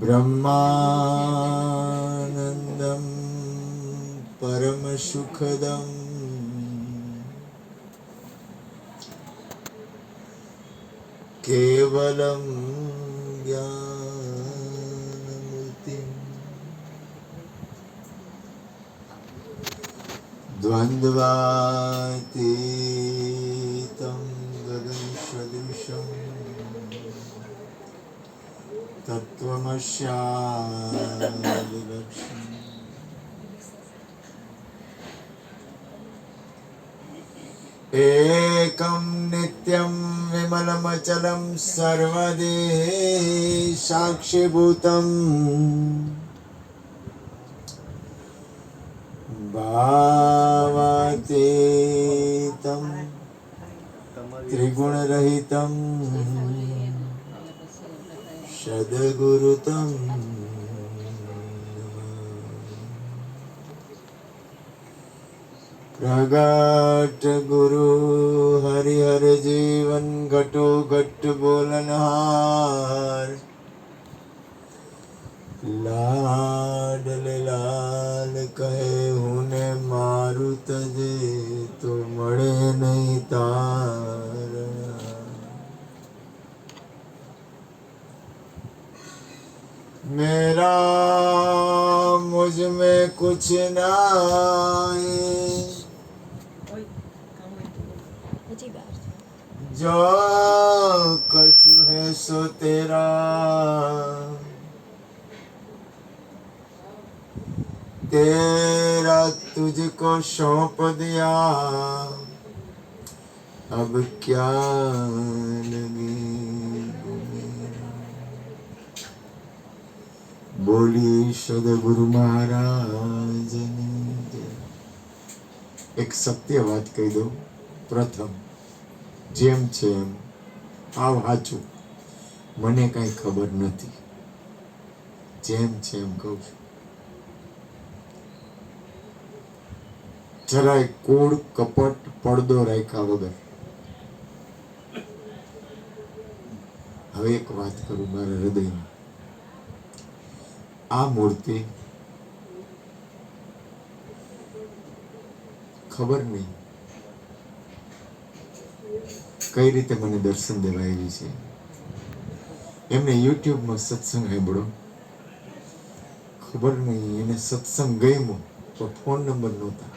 ब्रह्मानन्दं परमसुखदं केवलं ज्ञानमूर्तिं द्वन्द्वातीतं गगनसदृशं तत्त्वमस्यादिलक्ष्यम् एकं नित्यं विमलमचलं सर्वदेहि साक्षिभूतं भावातीतं त्रिगुणरहितं सद्गुरुतं प्रगट गुरु हरिहर जीवन घटो घट बोलनहार लाडल लाल कहे हुने मारू तजे तो मड़े नहीं तार मेरा मुझ में कुछ नाए जो कछु है सो तेरा तेरा तुझको सौंप दिया अब क्या लगे बोली सदगुरु महाराज एक सत्य बात कही दो प्रथम જેમ છે એમ આવ સાચું મને કાંઈ ખબર નથી જેમ છે એમ કહું છું જરાય કૂડ કપટ પડદો રાખ્યા વગર હવે એક વાત કરું મારા હૃદયની આ મૂર્તિ ખબર નહીં કઈ રીતે મને દર્શન દેવા આવી છે એમને યુટ્યુબમાં સત્સંગ સાંભળો ખબર નહીં એને સત્સંગ ગમ્યો તો ફોન નંબર નહોતા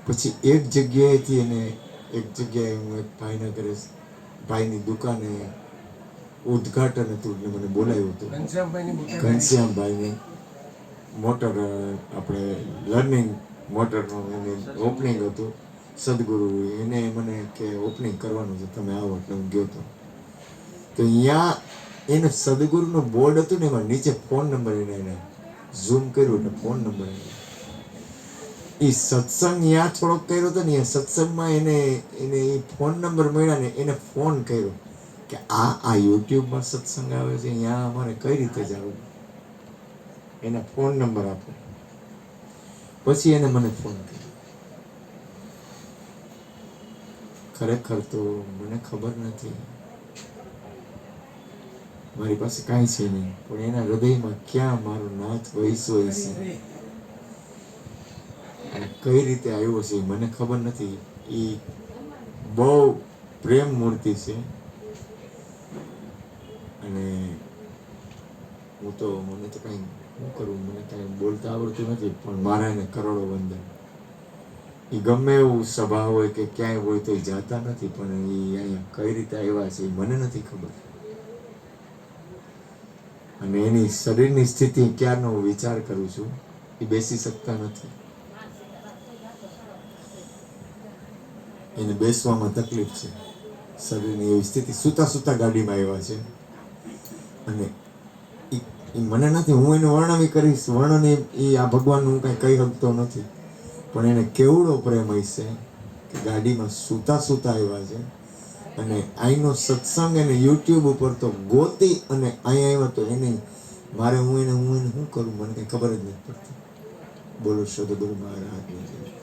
પછી એક જગ્યાએથી એને એક જગ્યાએ હું એક ભાઈના ઘરે ભાઈની દુકાને ઉદ્ઘાટન હતું એટલે મને બોલાવ્યું હતું ઘનશ્યામભાઈને મોટર આપણે લર્નિંગ મોટરનું એને ઓપનિંગ હતું સદગુરુ એને મને કે ઓપનિંગ કરવાનું છે તમે આવો એટલે હું ગયો હતો તો અહીંયા એને સદગુરુનું બોર્ડ હતું ને એમાં નીચે ફોન નંબર એને ઝૂમ કર્યું એટલે ફોન નંબર એ સત્સંગ અહીંયા થોડોક કર્યો હતો ને એ સત્સંગમાં એને એ ફોન નંબર મળ્યા ને એને ફોન કર્યો કે આ યુટ્યુબમાં સત્સંગ આવે છે અહીંયા અમારે કઈ રીતે જવું એના ફોન નંબર આપો પછી એને મને ફોન કર્યો ખરેખર તો મને ખબર નથી મારી પાસે કાંઈ છે નહીં પણ એના હૃદયમાં ક્યાં મારો નાથ વહીસો છે અને કઈ રીતે આવ્યો છે મને ખબર નથી એ બહુ પ્રેમ મૂર્તિ છે અને મને તો કાંઈ શું કરું મને કાંઈ બોલતા આવડતું નથી પણ મારા એને કરોડો વંદન એ ગમે એવું સભા હોય કે ક્યાંય હોય તો એ જાતા નથી પણ એ અહીંયા કઈ રીતે આવ્યા છે એ મને નથી ખબર અને એની શરીરની સ્થિતિ ક્યારનો હું વિચાર કરું છું એ બેસી શકતા નથી એને બેસવામાં તકલીફ છે શરીરની એવી સ્થિતિ સૂતા સૂતા ગાડીમાં આવ્યા છે અને એ મને નથી હું એને વર્ણવી કરીશ વર્ણન એ આ ભગવાનનું હું કાંઈ કહી શકતો નથી પણ એને કેવડો પ્રેમ હશે કે ગાડીમાં સૂતા સૂતા આવ્યા છે અને અહીંનો સત્સંગ એને યુટ્યુબ ઉપર તો ગોતી અને અહીંયા આવ્યો તો એને મારે હું એને શું કરું મને કંઈ ખબર જ નથી પડતી બોલો સદગુરુ મહારાજની જય